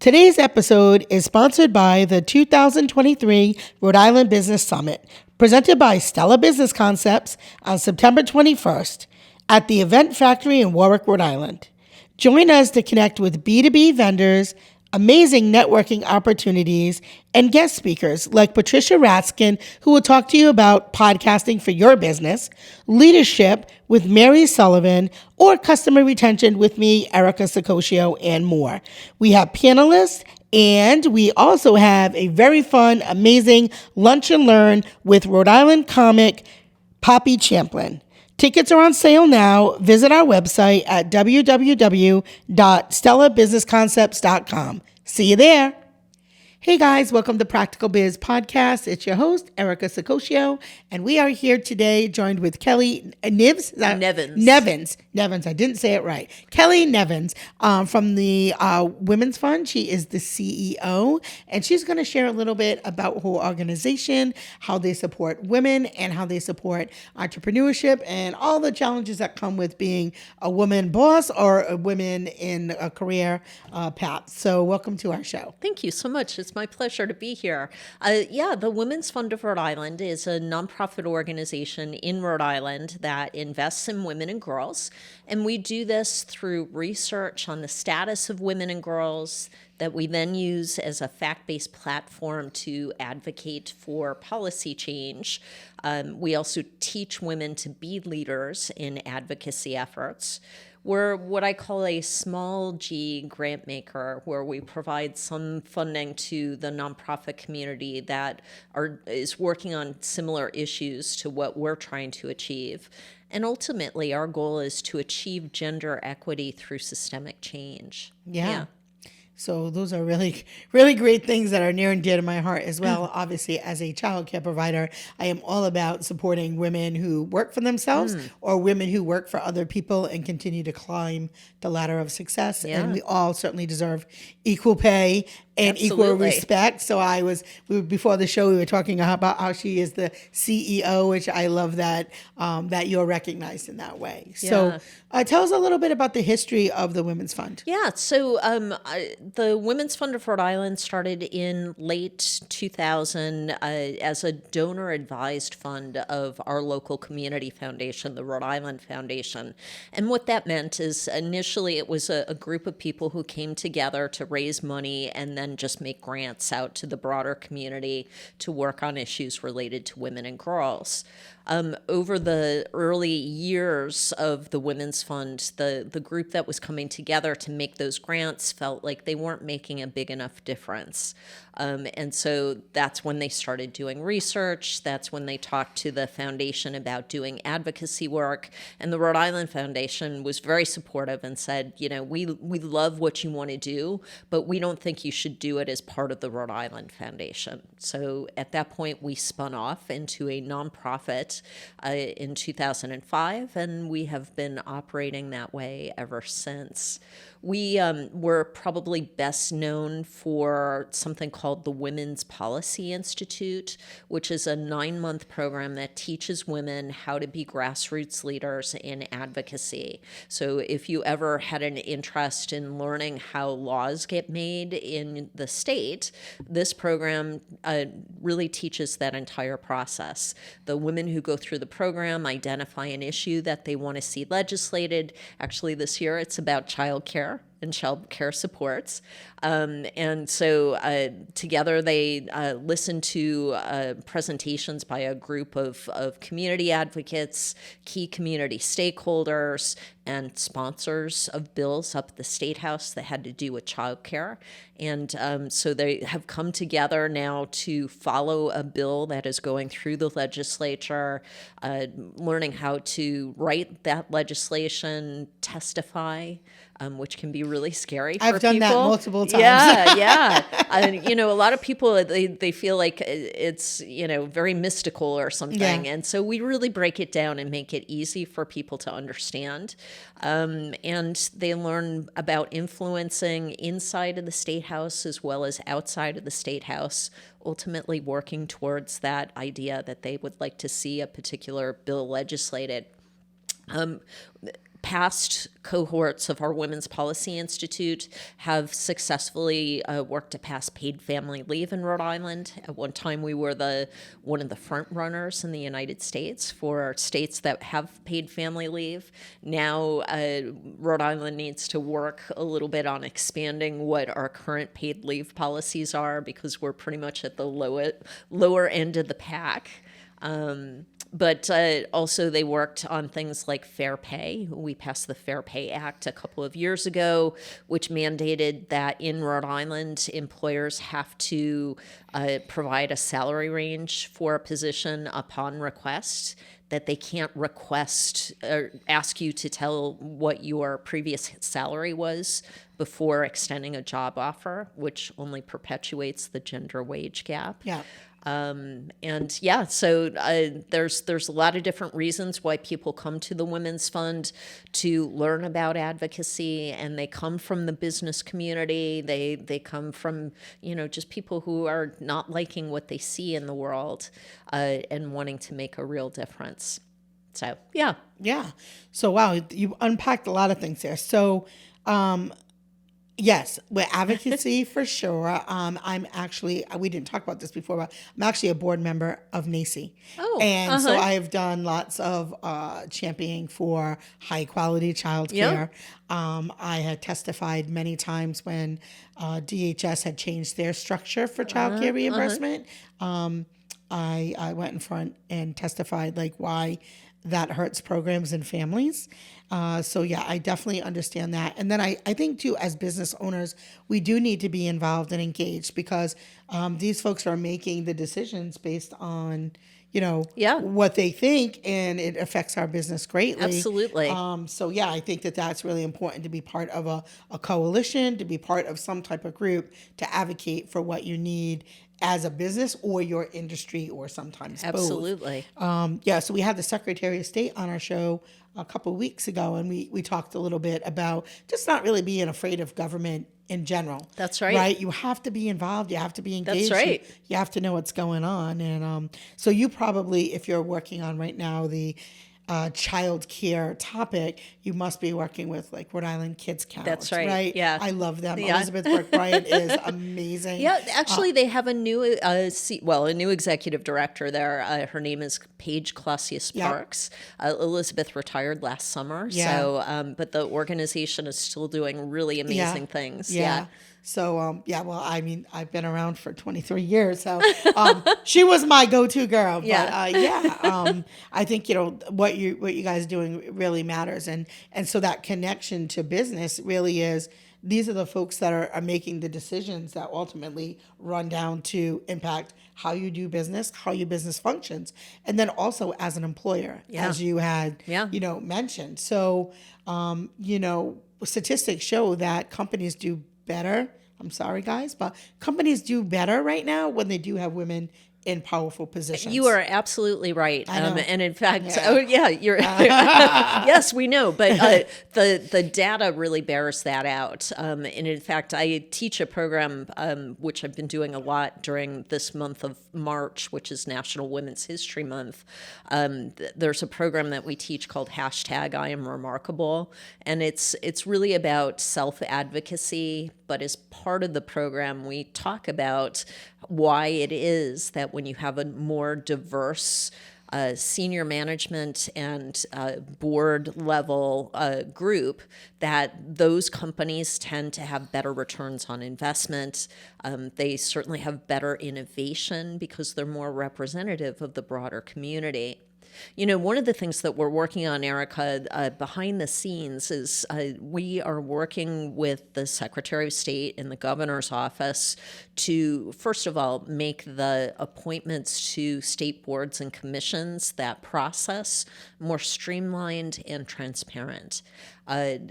Today's episode is sponsored by the 2023 Rhode Island Business Summit, presented by Stella Business Concepts on September 21st at the Event Factory in Warwick, Rhode Island. Join us to connect with B2B vendors, amazing networking opportunities, and guest speakers like Patricia Raskin, who will talk to you about podcasting for your business, leadership with Mary Sullivan, or customer retention with me, Erica Sicosio, and more. We have panelists, and we also have a very fun, amazing lunch and learn with Rhode Island comic Poppy Champlin. Tickets are on sale now. Visit our website at www.stellabusinessconcepts.com. See you there. Hey guys, welcome to Practical Biz Podcast. It's your host, Erica Sicosio, and we are here today joined with Kelly Nevins. Nevins, I didn't say it right. Kelly Nevins from the Women's Fund. She is the CEO, and she's going to share a little bit about her organization, how they support women, and how they support entrepreneurship, and all the challenges that come with being a woman boss or a woman in a career path. So welcome to our show. Thank you so much. It's my pleasure to be here. The Women's Fund of Rhode Island is a nonprofit organization in Rhode Island that invests in women and girls. And we do this through research on the status of women and girls that we then use as a fact-based platform to advocate for policy change. We also teach women to be leaders in advocacy efforts. We're what I call a small G grant maker, where we provide some funding to the nonprofit community that is working on similar issues to what we're trying to achieve. And ultimately, our goal is to achieve gender equity through systemic change. Yeah. So those are really, really great things that are near and dear to my heart as well. Obviously, as a childcare provider, I am all about supporting women who work for themselves or women who work for other people and continue to climb the ladder of success. Yeah. And we all certainly deserve equal pay and equal respect. So before the show, we were talking about how she is the CEO, which I love that you're recognized in that way. Yeah. So tell us a little bit about the history of the Women's Fund. Yeah, so the Women's Fund of Rhode Island started in late 2000 as a donor-advised fund of our local community foundation, the Rhode Island Foundation. And what that meant is initially it was a group of people who came together to raise money and then just make grants out to the broader community to work on issues related to women and girls. Over the early years of the Women's Fund, the group that was coming together to make those grants felt like they weren't making a big enough difference. And so that's when they started doing research. That's when they talked to the foundation about doing advocacy work. And the Rhode Island Foundation was very supportive and said, we love what you want to do, but we don't think you should do it as part of the Rhode Island Foundation. So at that point, we spun off into a nonprofit in 2005, and we have been operating that way ever since. We were probably best known for something called the Women's Policy Institute, which is a 9-month program that teaches women how to be grassroots leaders in advocacy. So if you ever had an interest in learning how laws get made in the state, this program really teaches that entire process. The women who go through the program identify an issue that they want to see legislated. Actually, this year it's about childcare and child care supports. And so together they listen to presentations by a group of community advocates, key community stakeholders, and sponsors of bills up at the State House that had to do with childcare. And so they have come together now to follow a bill that is going through the legislature, learning how to write that legislation, testify, which can be really scary for people. I've done that multiple times. Yeah. A lot of people, they feel like it's, very mystical or something. Yeah. And so we really break it down and make it easy for people to understand. And they learn about influencing inside of the State House as well as outside of the State House, ultimately working towards that idea that they would like to see a particular bill legislated. past cohorts of our Women's Policy Institute have successfully worked to pass paid family leave in Rhode Island. At one time, we were one of the front runners in the United States for states that have paid family leave. Now, Rhode Island needs to work a little bit on expanding what our current paid leave policies are, because we're pretty much at the lower end of the pack. But also they worked on things like fair pay. We passed the Fair Pay Act a couple of years ago, which mandated that in Rhode Island, employers have to provide a salary range for a position upon request, that they can't request or ask you to tell what your previous salary was before extending a job offer, which only perpetuates the gender wage gap. Yeah. So there's a lot of different reasons why people come to the Women's Fund to learn about advocacy, and they come from the business community. They come from, just people who are not liking what they see in the world, and wanting to make a real difference. So, yeah. Yeah. So, wow, you unpacked a lot of things there. So, yes, with advocacy for sure. I'm actually, we didn't talk about this before, but I'm actually a board member of NACI. Oh, and so I've done lots of championing for high quality childcare. Yep. I had testified many times when DHS had changed their structure for childcare reimbursement. I went in front and testified like why that hurts programs and families. So yeah, I definitely understand that. And then I think too, as business owners, we do need to be involved and engaged, because these folks are making the decisions based on, what they think, and it affects our business greatly. Absolutely. So yeah, I think that that's really important, to be part of a coalition, to be part of some type of group to advocate for what you need as a business or your industry, or sometimes Absolutely. both. So we had the Secretary of State on our show a couple of weeks ago, and we talked a little bit about just not really being afraid of government in general. That's right. Right? You have to be involved. You have to be engaged. That's right. You have to know what's going on. And so you probably, if you're working on right now the child care topic, you must be working with like Rhode Island Kids Count. That's right. Yeah. I love them. Yeah. Elizabeth Burke-Bryant is amazing. Yeah, actually, they have a new executive director there. Her name is Paige Clausius-Sparks. Elizabeth retired last summer, so but the organization is still doing really amazing things. Yeah. So, I mean, I've been around for 23 years, so she was my go-to girl. But I think, what you guys are doing really matters. And so that connection to business really is, these are the folks that are making the decisions that ultimately run down to impact how you do business, how your business functions, and then also as an employer, as you had, mentioned. So, statistics show that companies do better. I'm sorry, guys, but companies do better right now when they do have women in powerful positions. You are absolutely right. And in fact, you're yes, we know, but the data really bears that out. And in fact, I teach a program which I've been doing a lot during this month of March, which is National Women's History Month. There's a program that we teach called #IamRemarkable, and it's really about self-advocacy. But as part of the program, we talk about why it is that when you have a more diverse senior management and board level group, that those companies tend to have better returns on investment. They certainly have better innovation because they're more representative of the broader community. One of the things that we're working on, Erica, behind the scenes is we are working with the Secretary of State and the Governor's office to, first of all, make the appointments to state boards and commissions, that process, more streamlined and transparent.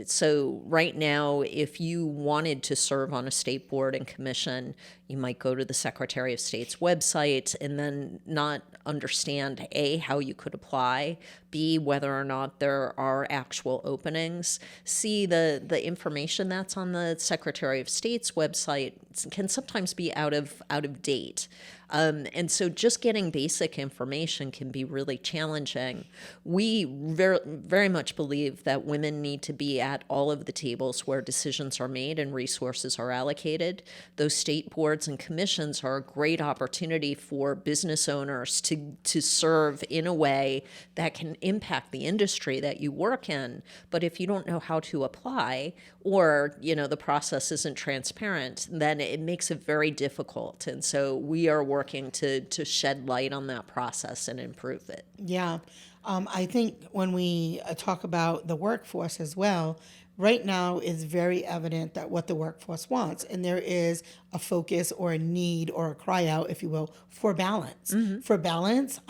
So right now, if you wanted to serve on a state board and commission, you might go to the Secretary of State's website and then not understand, A, how you could apply, B, whether or not there are actual openings. C, the information that's on the Secretary of State's website can sometimes be out of date. And so just getting basic information can be really challenging. We very, very much believe that women need to be at all of the tables where decisions are made and resources are allocated. Those state boards and commissions are a great opportunity for business owners to serve in a way that can impact the industry that you work in. But if you don't know how to apply, or the process isn't transparent, then it makes it very difficult. And so we are working to shed light on that process and improve it. Yeah. I think when we talk about the workforce as well, right now it's very evident that what the workforce wants, and there is a focus or a need or a cry out, if you will, for balance. For balance,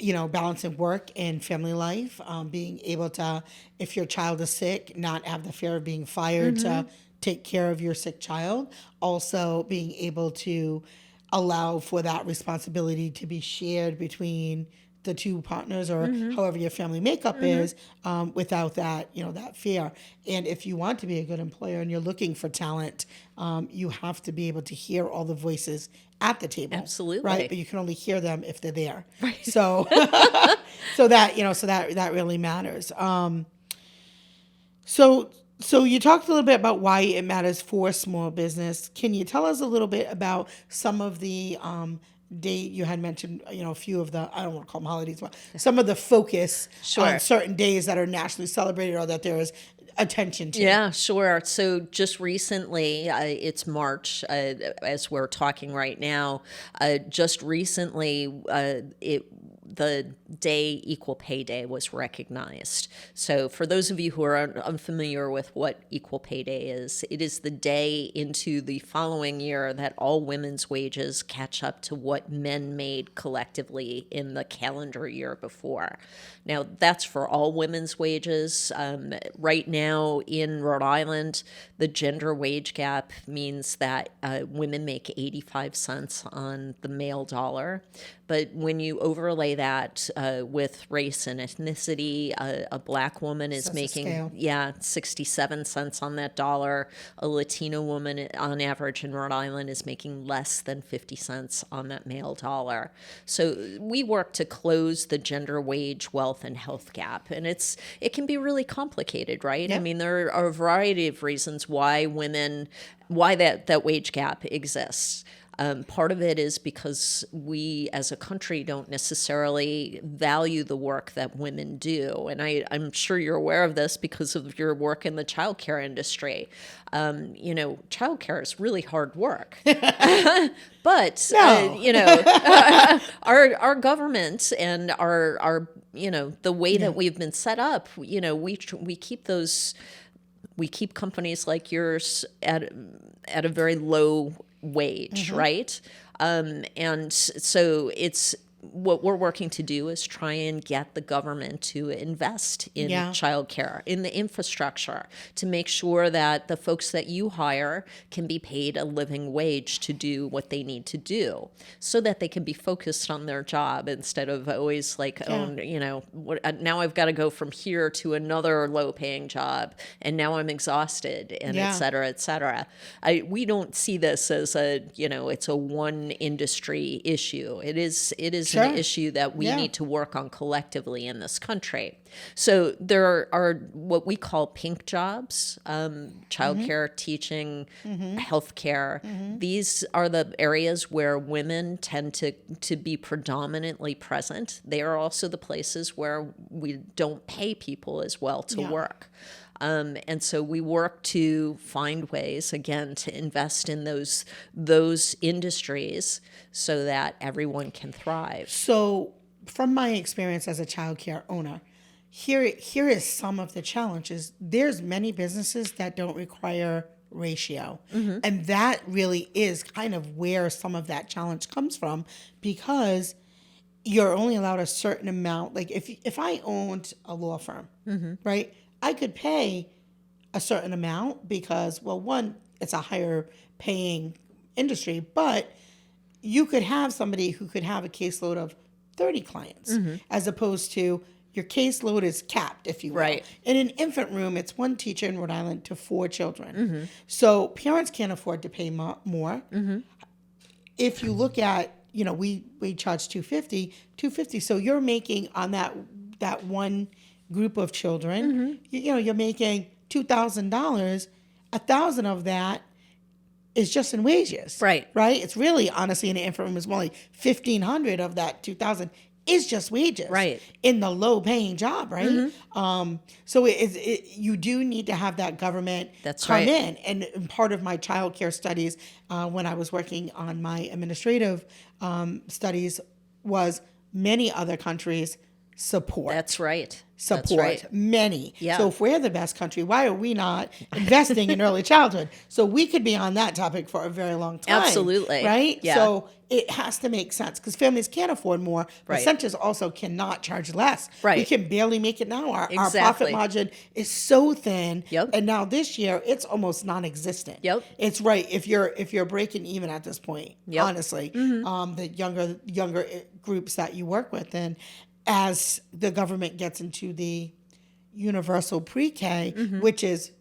balancing work and family life, being able to, if your child is sick, not have the fear of being fired to take care of your sick child. Also being able to allow for that responsibility to be shared between the two partners or however your family makeup is, without that, that fear. And if you want to be a good employer and you're looking for talent, you have to be able to hear all the voices at the table. Absolutely. Right. But you can only hear them if they're there. Right. So, so that really matters. So you talked a little bit about why it matters for small business. Can you tell us a little bit about some of the date you had mentioned, a few of the, I don't want to call them holidays, but some of the focus on certain days that are nationally celebrated or that there is attention to? Yeah, sure. So just recently, it's March, as we're talking right now, just recently, the day Equal Pay Day was recognized. So for those of you who are unfamiliar with what Equal Pay Day is, it is the day into the following year that all women's wages catch up to what men made collectively in the calendar year before. Now, that's for all women's wages. Right now in Rhode Island, the gender wage gap means that women make 85 cents on the male dollar. But when you overlay that with race and ethnicity, a black woman is making 67 cents on that dollar. A Latino woman on average in Rhode Island is making less than 50 cents on that male dollar. So we work to close the gender wage, wealth, and health gap. And it can be really complicated, right? Yeah. I mean, there are a variety of reasons why that wage gap exists. Part of it is because we as a country don't necessarily value the work that women do. And I'm sure you're aware of this because of your work in the childcare industry. Childcare is really hard work. But, our government and our the way that we've been set up, we keep companies like yours at a very low wage, right? And so what we're working to do is try and get the government to invest in childcare, in the infrastructure, to make sure that the folks that you hire can be paid a living wage to do what they need to do, so that they can be focused on their job instead of always now I've got to go from here to another low-paying job, and now I'm exhausted, and et cetera, et cetera. We don't see this as it's a one industry issue. It is an issue that we need to work on collectively in this country. So there are what we call pink jobs, childcare, teaching, healthcare. These are the areas where women tend to be predominantly present. They are also the places where we don't pay people as well to work. And so we work to find ways, again, to invest in those industries so that everyone can thrive. So from my experience as a childcare owner, here is some of the challenges. There's many businesses that don't require ratio. And that really is kind of where some of that challenge comes from, because you're only allowed a certain amount. Like if I owned a law firm, right, I could pay a certain amount because, well, one, it's a higher paying industry, but you could have somebody who could have a caseload of 30 clients, as opposed to your caseload is capped, if you will. Right. In an infant room, it's one teacher in Rhode Island to 4 children. So parents can't afford to pay more. If you look at, we charge $250. So you're making on that one group of children, you're making $2,000. $1,000 of that is just in wages. Right. It's really, honestly, in an infant room, it's more like $1,500 of that $2,000 is just wages. Right. In the low-paying job, right? So you do need to have that government come in. And part of my childcare studies, when I was working on my administrative studies, was many other countries support. That's right. Many. Yeah. So if we're the best country, why are we not investing in early childhood? So we could be on that topic for a very long time. Absolutely. Right? Yeah. So it has to make sense because families can't afford more, but Right. centers also cannot charge less. Right. We can barely make it now. Our Exactly. profit margin is so thin. Yep. And now this year it's almost non-existent. Yep. It's right. If you're breaking even at this point, Yep. honestly, the younger groups that you work with, and as the government gets into the universal pre-K, which is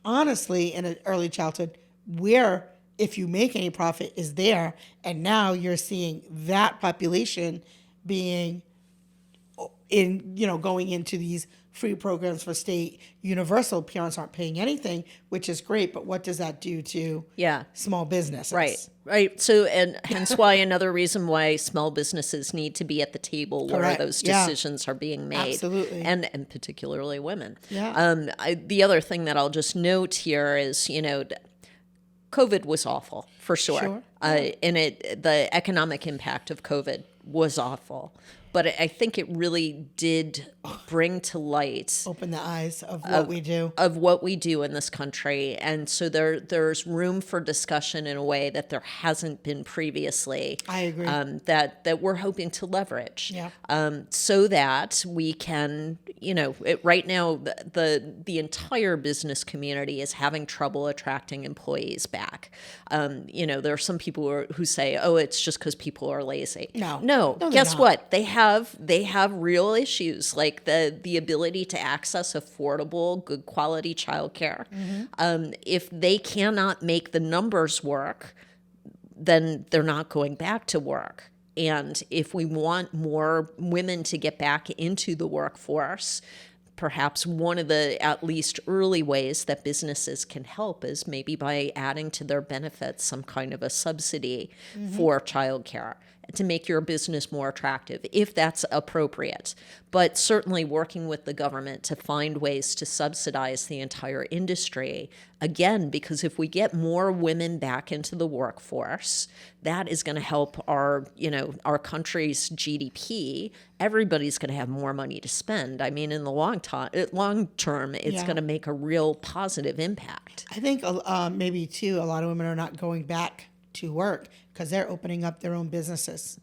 honestly in an early childhood where if you make any profit is there, and now you're seeing that population being going into these free programs for state universal. Parents aren't paying anything, which is great, but what does that do to small businesses? Right. So, and hence why another reason why small businesses need to be at the table where Correct. those Yeah. decisions are being made. Absolutely. And particularly women. Yeah. The other thing that I'll just note here is, COVID was awful, for sure. Sure. And the economic impact of COVID was awful. But I think it really did bring to light Open the eyes of what we do. of what we do in this country. And so there's room for discussion in a way that there hasn't been previously. I agree. That we're hoping to leverage. Yeah. So that we can, right now the entire business community is having trouble attracting employees back. There are some people who say, oh, it's just because people are lazy. No, they're guess not. what? They have real issues like the ability to access affordable, good quality childcare. If they cannot make the numbers work, then they're not going back to work. And if we want more women to get back into the workforce, perhaps one of the at least early ways that businesses can help is maybe by adding to their benefits some kind of a subsidy for childcare to make your business more attractive, if that's appropriate. But certainly working with the government to find ways to subsidize the entire industry. Again, because if we get more women back into the workforce, that is going to help our country's GDP. Everybody's going to have more money to spend. I mean, in the long term, it's going to make a real positive impact. I think maybe too, a lot of women are not going back to work because they're opening up their own businesses.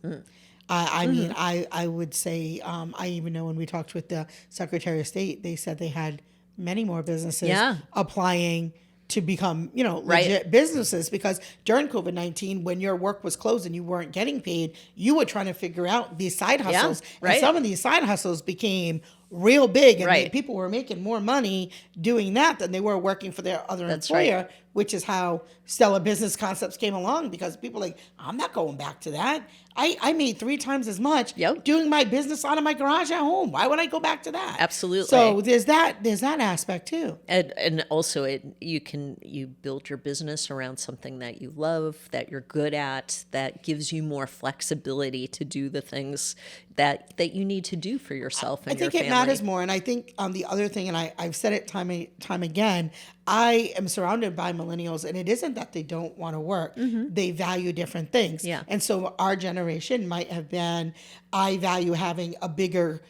I mean, I would say, I even know when we talked with the Secretary of State, they said they had many more businesses applying to become, legit businesses, because during COVID-19, when your work was closed and you weren't getting paid, you were trying to figure out these side hustles. right. And some of these side hustles became real big, and people were making more money doing that than they were working for their other employer, which is how Stellar Business Concepts came along, because people are like, I'm not going back to that. I made 3 times as much doing my business out of my garage at home. Why would I go back to that? Absolutely. So there's that aspect too. And also you build your business around something that you love, that you're good at, that gives you more flexibility to do the things that you need to do for yourself and your family. I think it matters more. And I think the other thing, and I've said it time again, I am surrounded by millennials, and it isn't that they don't want to work. They value different things. Yeah. And so our generation might have been, I value having a bigger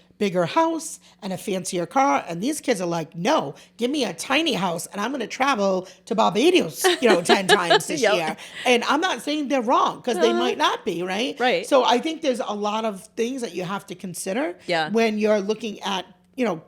house and a fancier car. And these kids are like, no, give me a tiny house and I'm going to travel to Barbados, 10 times this year. And I'm not saying they're wrong, because they might not be, right? Right. So I think there's a lot of things that you have to consider when you're looking at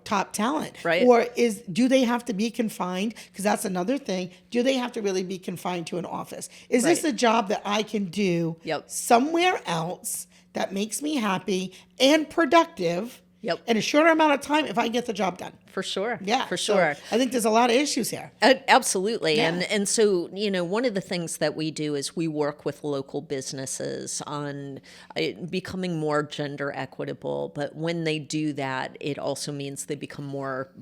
top talent. Right. Or do they have to be confined? Because that's another thing. Do they have to really be confined to an office? Is this a job that I can do somewhere else that makes me happy and productive, Yep. in a shorter amount of time if I get the job done. For sure. Yeah, For so sure. I think there's a lot of issues here. Absolutely. Yeah. And so, one of the things that we do is we work with local businesses on becoming more gender equitable. But when they do that, it also means they become more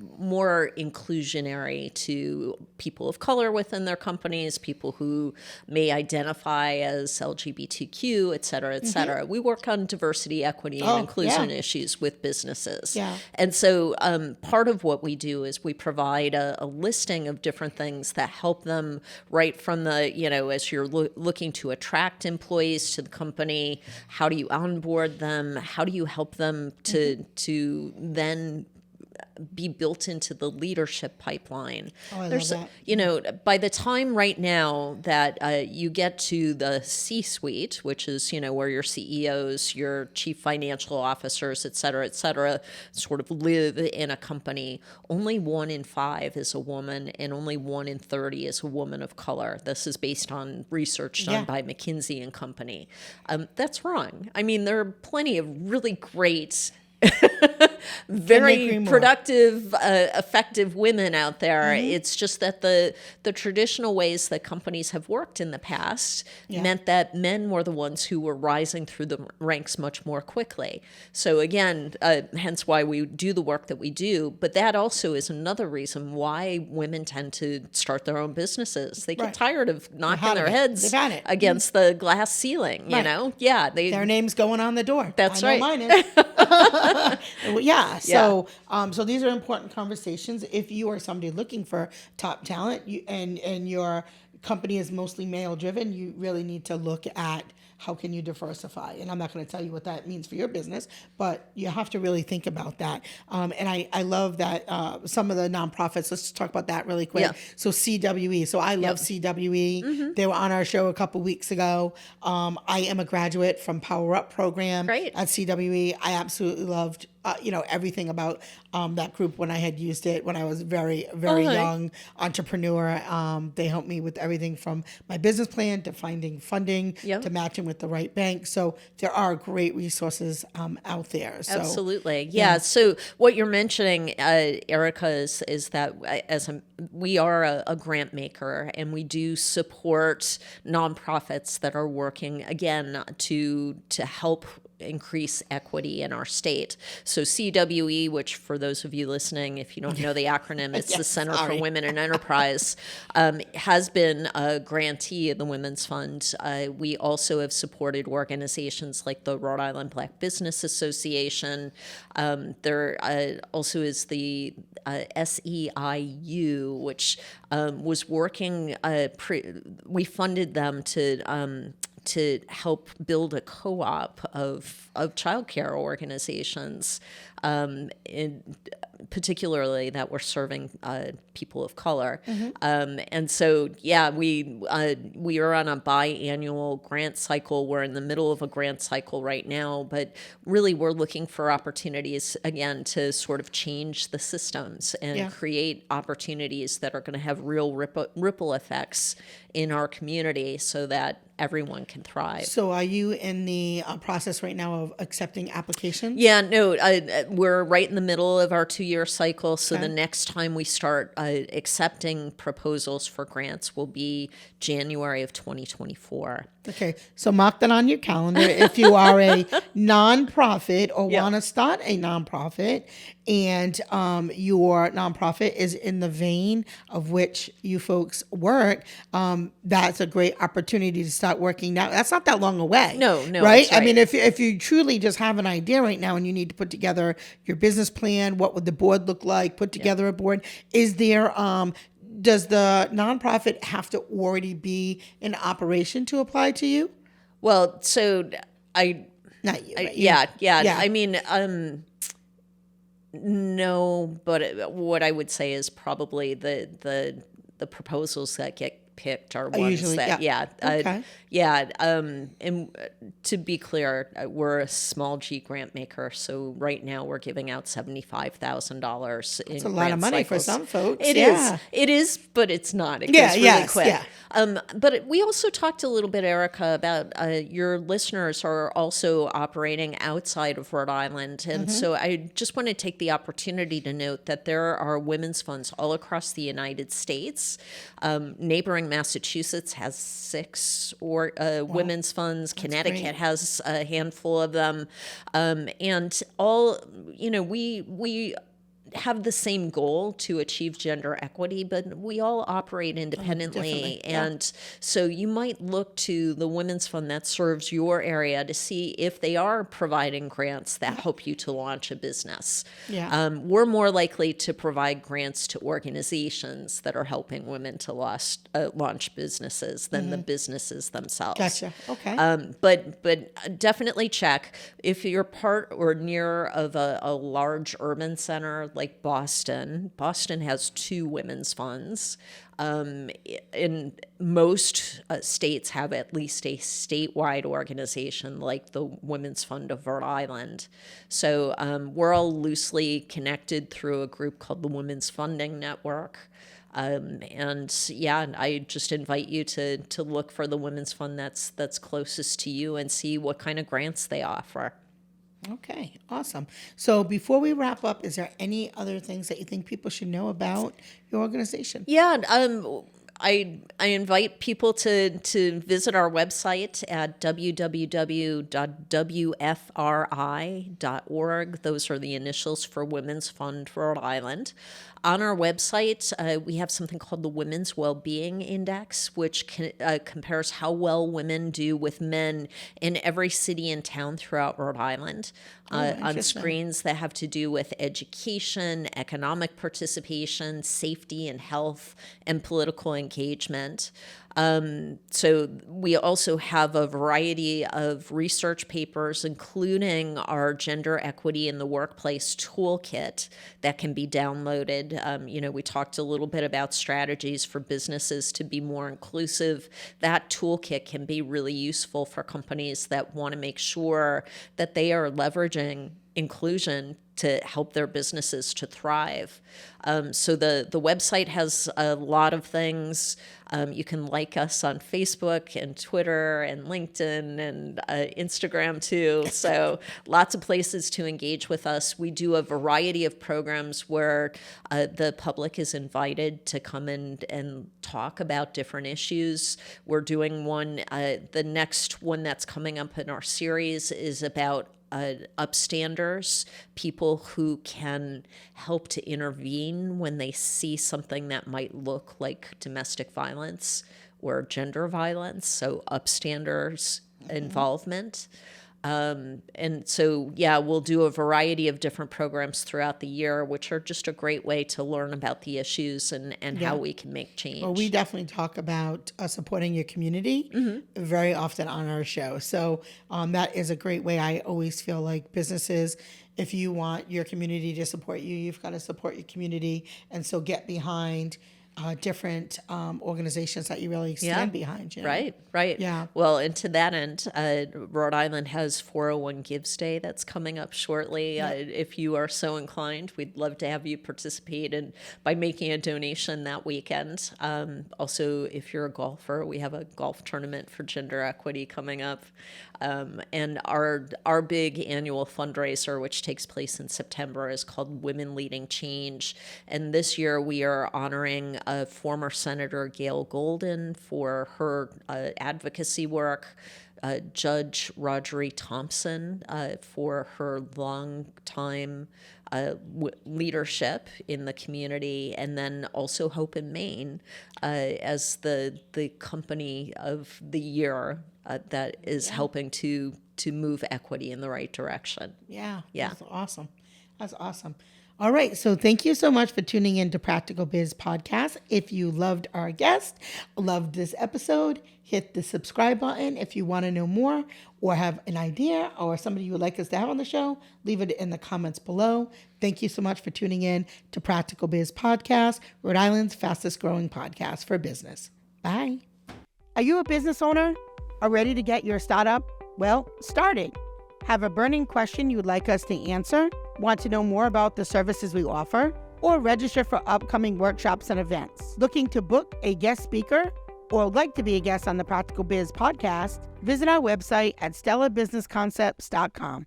inclusionary to people of color within their companies, people who may identify as LGBTQ, et cetera, et cetera. We work on diversity, equity, and inclusion issues with businesses. Yeah. And so part of what we do is we provide a listing of different things that help them right from the, as you're looking to attract employees to the company, how do you onboard them? How do you help them to then be built into the leadership pipeline? I love that. By the time right now that you get to the C-suite, which is, where your CEOs, your chief financial officers, et cetera, sort of live in a company, only 1 in 5 is a woman and only 1 in 30 is a woman of color. This is based on research done by McKinsey and Company. That's wrong. I mean, there are plenty of really great very productive, effective women out there. It's just that the traditional ways that companies have worked in the past meant that men were the ones who were rising through the ranks much more quickly. So again, hence why we do the work that we do. But that also is another reason why women tend to start their own businesses. They get tired of knocking their heads against the glass ceiling, Yeah. Their name's going on the door. That's I know right. mine is. So these are important conversations. If you are somebody looking for top talent and your company is mostly male driven, you really need to look at how can you diversify. And I'm not going to tell you what that means for your business, but you have to really think about that. And I love that some of the nonprofits, let's just talk about that really quick. So CWE. So I love CWE. They were on our show a couple weeks ago. I am a graduate from Power Up program at CWE. I absolutely loved everything about that group when I had used it when I was very, very young entrepreneur. They helped me with everything from my business plan to finding funding to matching with the right bank. So there are great resources out there. So, absolutely. Yeah. So what you're mentioning, Erica, is that we are a grant maker and we do support nonprofits that are working, again, to help increase equity in our state. So CWE, which for those of you listening, if you don't know the acronym, it's the Center for Women in Enterprise, has been a grantee of the Women's Fund. We also have supported organizations like the Rhode Island Black Business Association. There also is the SEIU, which was working, we funded them to help build a co-op of childcare organizations, particularly that were serving people of color. And so, we are on a biannual grant cycle. We're in the middle of a grant cycle right now, but really we're looking for opportunities, again, to sort of change the systems and create opportunities that are going to have real ripple effects in our community so that everyone can thrive. So are you in the process right now of accepting applications? Yeah, no, we're right in the middle of our 2-year cycle. So the next time we start accepting proposals for grants will be January of 2024. Okay, so mark that on your calendar. If you are a nonprofit or want to start a nonprofit and your nonprofit is in the vein of which you folks work, that's a great opportunity to start working now. That's not that long away. No, right? I mean, if you truly just have an idea right now and you need to put together your business plan, what would the board look like? Put together a board. Is there does the nonprofit have to already be in operation to apply to you? Well, so Not you. Right? Yeah. I mean, no, but what I would say is probably the proposals that get picked are ones Usually, that, yeah. Okay. and to be clear, we're a small G grant maker, so right now we're giving out $75,000 in It's a lot grant of money for cycles. some folks. It is, but it's not. It Yeah, goes really yes, quick. yeah. But we also talked a little bit, Erica, about your listeners are also operating outside of Rhode Island. And so I just want to take the opportunity to note that there are women's funds all across the United States. Neighboring Massachusetts has 6 women's funds. Connecticut great. has a handful of them. And all, we have the same goal to achieve gender equity, but we all operate independently. Differently, yeah. And so you might look to the Women's Fund that serves your area to see if they are providing grants that help you to launch a business. Yeah. We're more likely to provide grants to organizations that are helping women to launch businesses than the businesses themselves. Gotcha. Okay. But definitely check if you're part or near of a large urban center like Boston. Boston has 2 women's funds. In most states have at least a statewide organization like the Women's Fund of Rhode Island. So we're all loosely connected through a group called the Women's Funding Network. I just invite you to look for the Women's Fund that's closest to you and see what kind of grants they offer. Okay, awesome. So before we wrap up, is there any other things that you think people should know about your organization? Yeah, I invite people to visit our website at www.wfri.org. Those are the initials for Women's Fund Rhode Island. On our website, we have something called the Women's Wellbeing Index, which compares how well women do with men in every city and town throughout Rhode Island. On screens that have to do with education, economic participation, safety and health, and political engagement. So we also have a variety of research papers, including our Gender Equity in the Workplace Toolkit that can be downloaded. We talked a little bit about strategies for businesses to be more inclusive. That toolkit can be really useful for companies that want to make sure that they are leveraging inclusion to help their businesses to thrive. So the website has a lot of things. You can like us on Facebook and Twitter and LinkedIn and Instagram too. So lots of places to engage with us. We do a variety of programs where the public is invited to come in and talk about different issues. We're doing one, the next one that's coming up in our series is about upstanders, people who can help to intervene when they see something that might look like domestic violence or gender violence, so upstanders' involvement. And so, we'll do a variety of different programs throughout the year, which are just a great way to learn about the issues and how we can make change. Well, we definitely talk about supporting your community very often on our show. So that is a great way. I always feel like businesses, if you want your community to support you, you've got to support your community. And so get behind different organizations that you really stand behind. Right. Yeah. Well, and to that end, Rhode Island has 401 Gives Day that's coming up shortly. If you are so inclined, we'd love to have you participate by making a donation that weekend. Also, if you're a golfer, we have a golf tournament for gender equity coming up. And our big annual fundraiser, which takes place in September, is called Women Leading Change. And this year we are honoring former Senator Gail Golden for her advocacy work, Judge Rodgery Thompson for her long time leadership in the community, and then also Hope in Maine as the company of the year that is helping to move equity in the right direction. Yeah. Yeah. That's awesome. That's awesome. All right. So thank you so much for tuning in to Practical Biz Podcast. If you loved our guest, loved this episode, hit the subscribe button. If you want to know more or have an idea or somebody you would like us to have on the show, leave it in the comments below. Thank you so much for tuning in to Practical Biz Podcast, Rhode Island's fastest growing podcast for business. Bye. Are you a business owner? Are ready to get your startup? Well, start it. Have a burning question you'd like us to answer? Want to know more about the services we offer? Or register for upcoming workshops and events? Looking to book a guest speaker? Or like to be a guest on the Practical Biz podcast? Visit our website at stellabusinessconcepts.com.